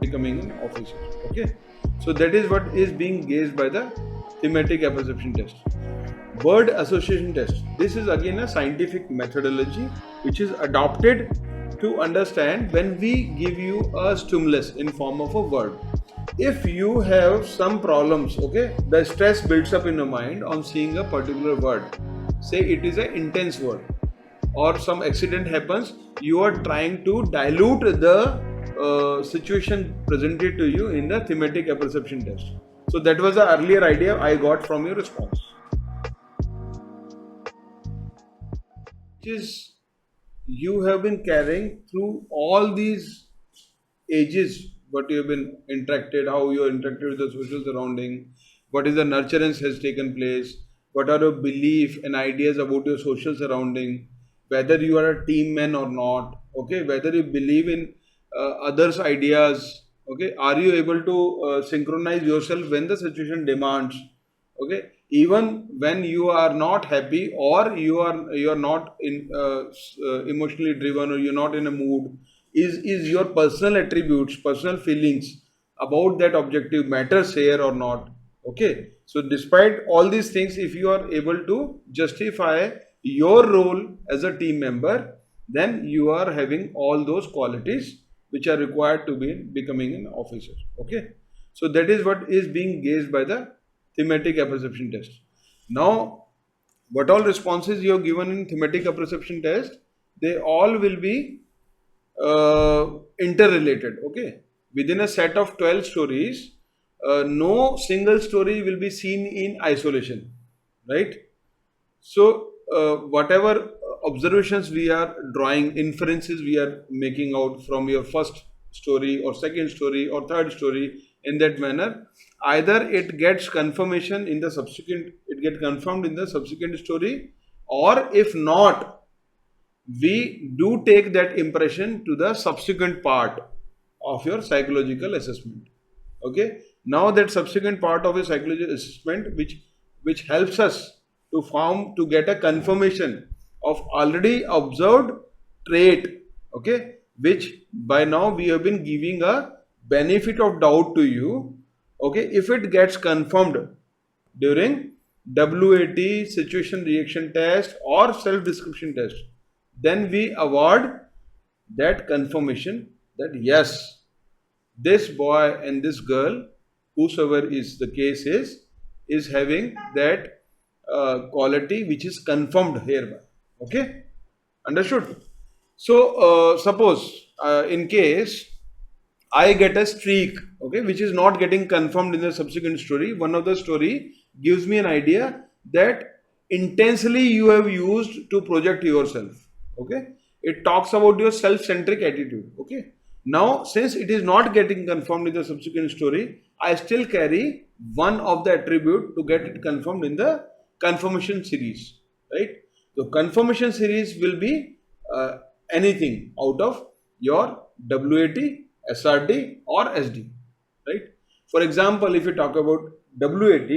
becoming an officer. Okay, so that is what is being gauged by the thematic apperception test. Word association test. This is again a scientific methodology which is adopted to understand when we give you a stimulus in form of a word. If you have some problems, okay, the stress builds up in your mind on seeing a particular word. Say it is an intense word, or some accident happens, you are trying to dilute the situation presented to you in the thematic apperception test. So that was the earlier idea I got from your response. Which is you have been carrying through all these ages, what you have been interacted, how you are interacted with the social surrounding, what is the nurturance has taken place, what are your belief and ideas about your social surrounding, whether you are a team man or not, okay, whether you believe in others' ideas, okay, are you able to synchronize yourself when the situation demands, okay, even when you are not happy or you are not emotionally driven, or you're not in a mood, is your personal attributes, personal feelings about that objective matters here or not. Okay, so despite all these things, if you are able to justify your role as a team member, then you are having all those qualities which are required to be becoming an officer. Okay, so that is what is being gauged by the thematic apperception test. Now, what all responses you have given in thematic apperception test, they all will be interrelated. Okay, within a set of 12 stories, no single story will be seen in isolation, right? So, whatever observations we are drawing, inferences we are making out from your first story or second story or third story, in that manner, either it gets confirmation in the subsequent, it get confirmed in the subsequent story, or if not, we do take that impression to the subsequent part of your psychological assessment. Okay, now that subsequent part of your psychological assessment, which helps us to form, to get a confirmation of already observed trait, okay, which by now we have been giving a benefit of doubt to you. Okay, if it gets confirmed during WAT, situation reaction test, or self description test, then we award that confirmation that yes, this boy and this girl, whosoever is the case is having that quality which is confirmed hereby. Okay, understood? So suppose in case I get a streak, okay, which is not getting confirmed in the subsequent story. One of the story gives me an idea that intensely you have used to project yourself. Okay, it talks about your self-centric attitude. Okay, now since it is not getting confirmed in the subsequent story, I still carry one of the attribute to get it confirmed in the confirmation series, right? So confirmation series will be anything out of your WAT, SRD or SD, right? For example, if you talk about WAT,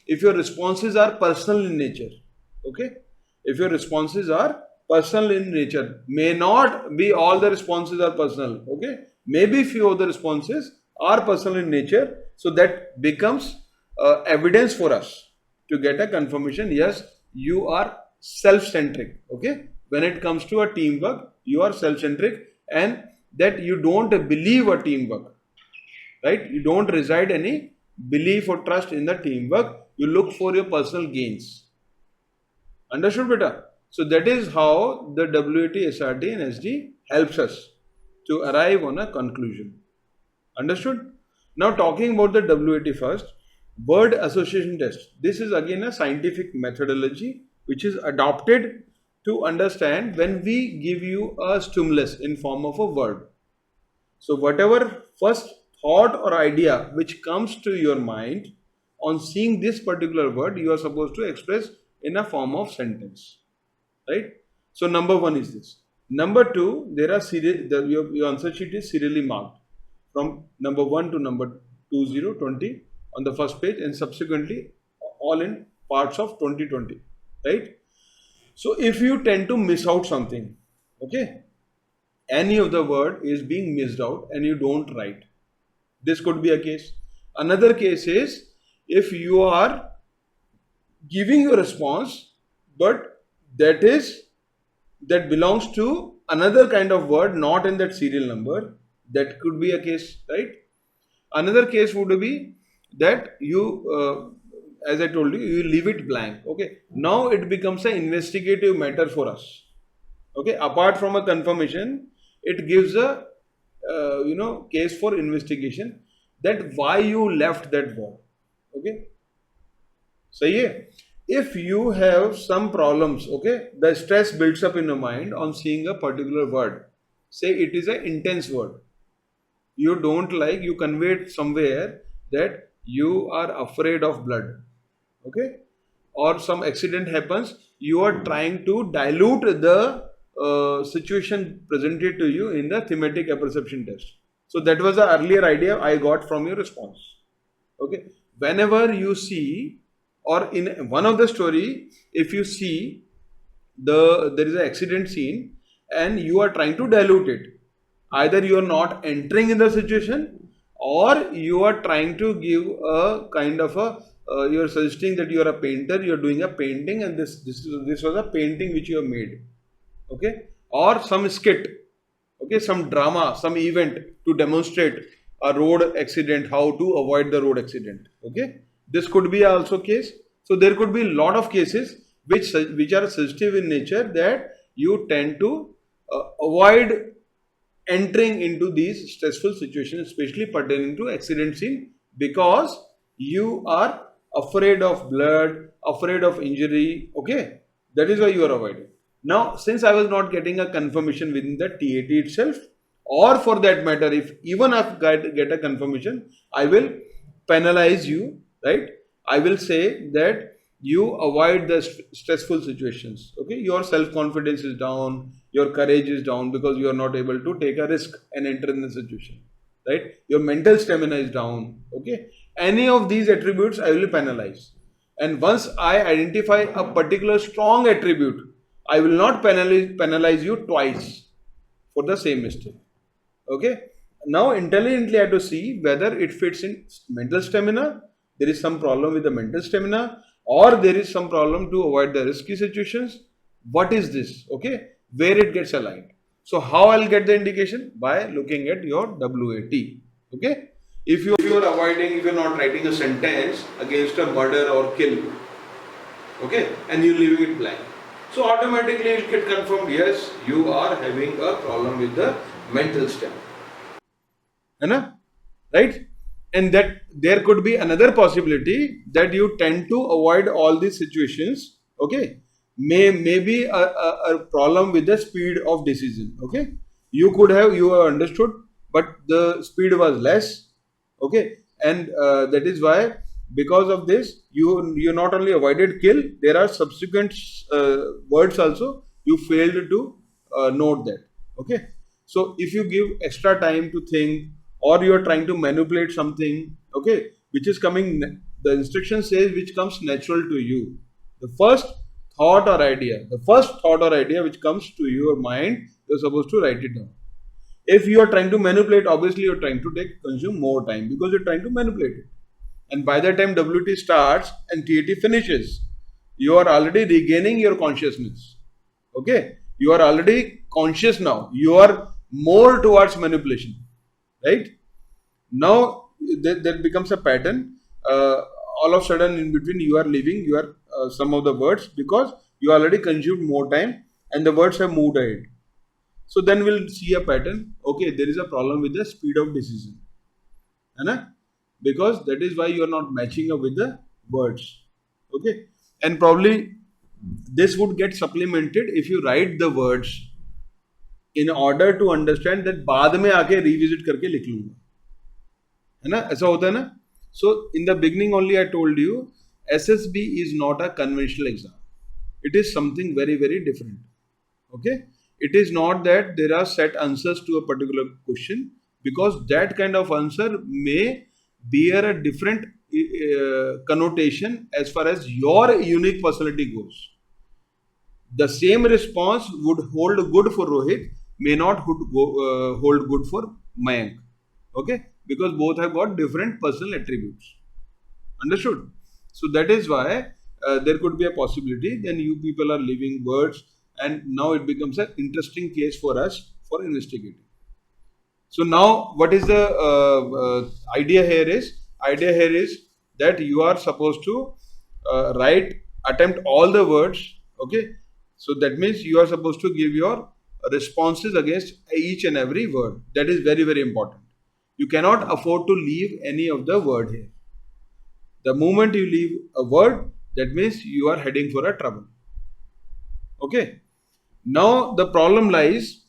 if your responses are personal in nature, okay, if your responses are personal in nature, may not be all the responses are personal, okay, maybe few of the responses are personal in nature, so that becomes evidence for us to get a confirmation, yes, you are self-centric. Okay, when it comes to a teamwork, you are self-centric, and that you don't believe a teamwork, right? You don't reside any belief or trust in the teamwork, you look for your personal gains. Understood, beta? So that is how the WAT, SRD and SD helps us to arrive on a conclusion. Understood? Now talking about the WAT first, word association test. This is again a scientific methodology which is adopted to understand when we give you a stimulus in form of a word. So whatever first thought or idea which comes to your mind on seeing this particular word, you are supposed to express in a form of sentence, right? So number one is this. Number two, there are your answer sheet is serially marked from number 1 to number 2020 on the first page, and subsequently all in parts of 2020, right? So if you tend to miss out something, okay, any of the word is being missed out and you don't write, This could be a case. Another case is if you are giving your response, but that is that belongs to another kind of word, not in that serial number. That could be a case, right? Another case would be that as I told you, you leave it blank. Okay. Now it becomes an investigative matter for us. Okay. Apart from a confirmation, it gives a case for investigation that why you left that word. Okay. सही है. If you have some problems, okay, the stress builds up in your mind on seeing a particular word. Say it is an intense word. You don't like, you convey it somewhere that you are afraid of blood. Okay. Or some accident happens, you are trying to dilute the situation presented to you in the thematic apperception test. So that was the earlier idea I got from your response. Okay. Whenever you see, or in one of the story, if you see there is an accident scene and you are trying to dilute it, either you are not entering in the situation, or you are trying to give a kind of a you are suggesting that you are a painter, you are doing a painting, and this was a painting which you have made. Okay. Or some skit, okay, some drama, some event to demonstrate a road accident, how to avoid the road accident. Okay. This could be also case. So there could be a lot of cases which are suggestive in nature, that you tend to avoid entering into these stressful situations, especially pertaining to accident scene, because you are afraid of blood, afraid of injury. Okay. That is why you are avoiding. Now, since I was not getting a confirmation within the TAT itself, or for that matter, if even I get a confirmation, I will penalize you, right? I will say that you avoid the stressful situations. Okay, your self-confidence is down, your courage is down because you are not able to take a risk and enter in the situation, right? Your mental stamina is down. Okay, any of these attributes I will penalize. And once I identify a particular strong attribute, I will not penalize you twice for the same mistake. Okay. Now intelligently I have to see whether it fits in mental stamina, there is some problem with the mental stamina, or there is some problem to avoid the risky situations. What is this? Okay. Where it gets aligned. So how I'll get the indication? By looking at your WAT. Okay. If you are avoiding, if you are not writing a sentence against a murder or kill, okay, and you leaving it blank, so automatically it get confirmed, yes, you are having a problem with the mental stamina. Right? And that there could be another possibility that you tend to avoid all these situations. Okay. May be a problem with the speed of decision. Okay. You have understood, but the speed was less. Okay. And that is why, because of this, you not only avoided kill, there are subsequent words also you failed to note that. Okay. So if you give extra time to think, or you are trying to manipulate something, okay, which is coming, the instruction says which comes natural to you. The first thought or idea which comes to your mind, you're supposed to write it down. If you are trying to manipulate, obviously you're trying to consume more time because you're trying to manipulate it. And by the time WT starts and TAT finishes, you are already regaining your consciousness. Okay, you are already conscious now. You are more towards manipulation. Right? Now there becomes a pattern. All of a sudden, in between, you are leaving your some of the words because you already consumed more time and the words have moved ahead. So then we'll see a pattern. Okay, there is a problem with the speed of decision. Because that is why you are not matching up with the words. Okay, and probably this would get supplemented if you write the words in order to understand that बाद में आके revisit करके लिख लूँगा, है ना? ऐसा होता है ना? So in the beginning only I told you, SSB is not a conventional exam. It is something very, very different. Okay? It is not that there are set answers to a particular question, because that kind of answer may bear a different connotation as far as your unique personality goes. The same response would hold good for Rohit, may not hold good for Mayank. Okay, because both have got different personal attributes. Understood? So that is why there could be a possibility. Then you people are leaving words, and now it becomes an interesting case for us for investigating. So now, what is the idea here is? Idea here is that you are supposed to attempt all the words. Okay, so that means you are supposed to give your responses against each and every word. That is very, very important. You cannot afford to leave any of the word here. The moment you leave a word, that means you are heading for a trouble. Okay. Now the problem lies,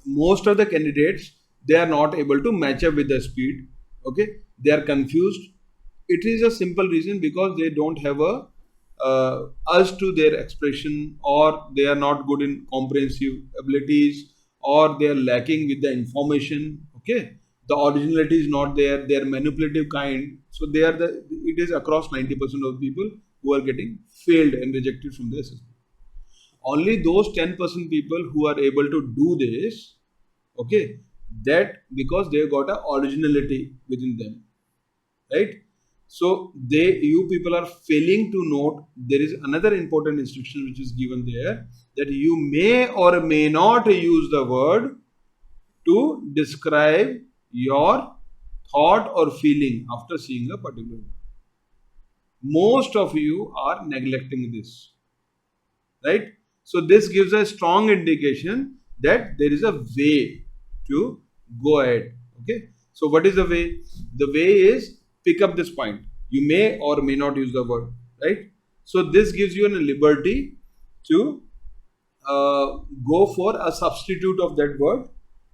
most of the candidates, they are not able to match up with the speed. Okay, they are confused. It is a simple reason, because they don't have a us to their expression, or they are not good in comprehensive abilities, or they are lacking with the information. Okay, the originality is not there, they are manipulative kind. So they are the, it is across 90% of people who are getting failed and rejected from the assessment. Only those 10% people who are able to do this, okay, that because they got a originality within them, right? So you people are failing to note there is another important instruction which is given there, that you may or may not use the word to describe your thought or feeling after seeing a particular word. Most of you are neglecting this, right? So this gives a strong indication that there is a way to go ahead. Okay, so what is the way? The way is, pick up this point. You may or may not use the word, right? So this gives you a liberty to go for a substitute of that word,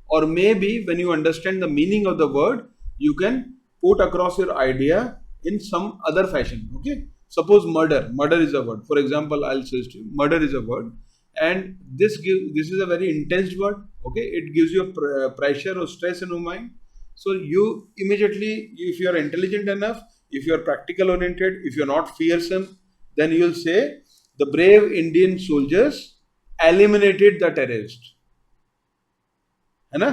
or maybe when you understand the meaning of the word, you can put across your idea in some other fashion. Okay, suppose murder is a word. For example, I'll say to you, murder is a word, and this is a very intense word. Okay, it gives you a pressure or stress in your mind. So you immediately, if you are intelligent enough, if you are practical oriented, if you are not fearsome, then you will say the brave Indian soldiers eliminated the terrorist. है ना?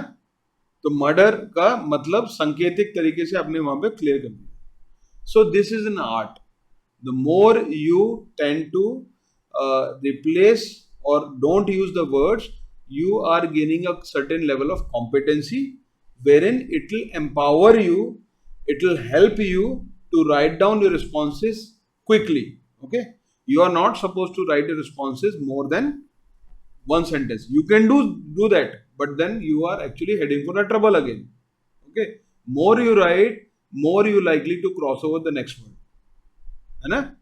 तो murder का मतलब सांकेतिक तरीके से आपने वहां पे क्लियर कर दिया. So this is an art. The more you tend to replace or don't use the words, you are gaining a certain level of competency, wherein it will empower you, it will help you to write down your responses quickly. Okay, you are not supposed to write your responses more than one sentence. You can do that, but then you are actually heading for a trouble again. Okay, more you write, more you likely to cross over the next word. है?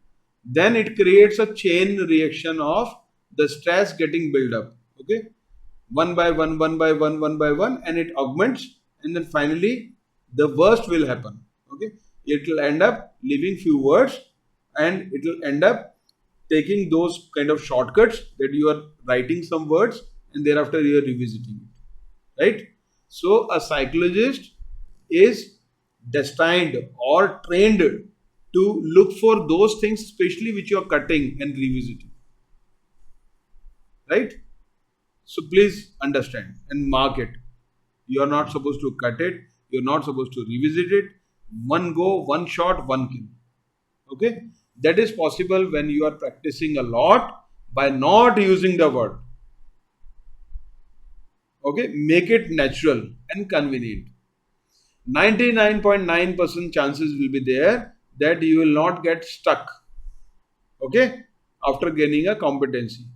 Then it creates a chain reaction of the stress getting built up. Okay, one by one, one by one, one by one, and it augments, and then finally the worst will happen. Okay, it will end up leaving few words, and it will end up taking those kind of shortcuts that you are writing some words and thereafter you are revisiting it, right? So a psychologist is destined or trained to look for those things, especially which you are cutting and revisiting, right? So please understand and mark it. You are not supposed to cut it, you are not supposed to revisit it. One go, one shot, one kill. Okay, that is possible when you are practicing a lot by not using the word. Okay, make it natural and convenient. 99.9% chances will be there that you will not get stuck. Okay, after gaining a competency.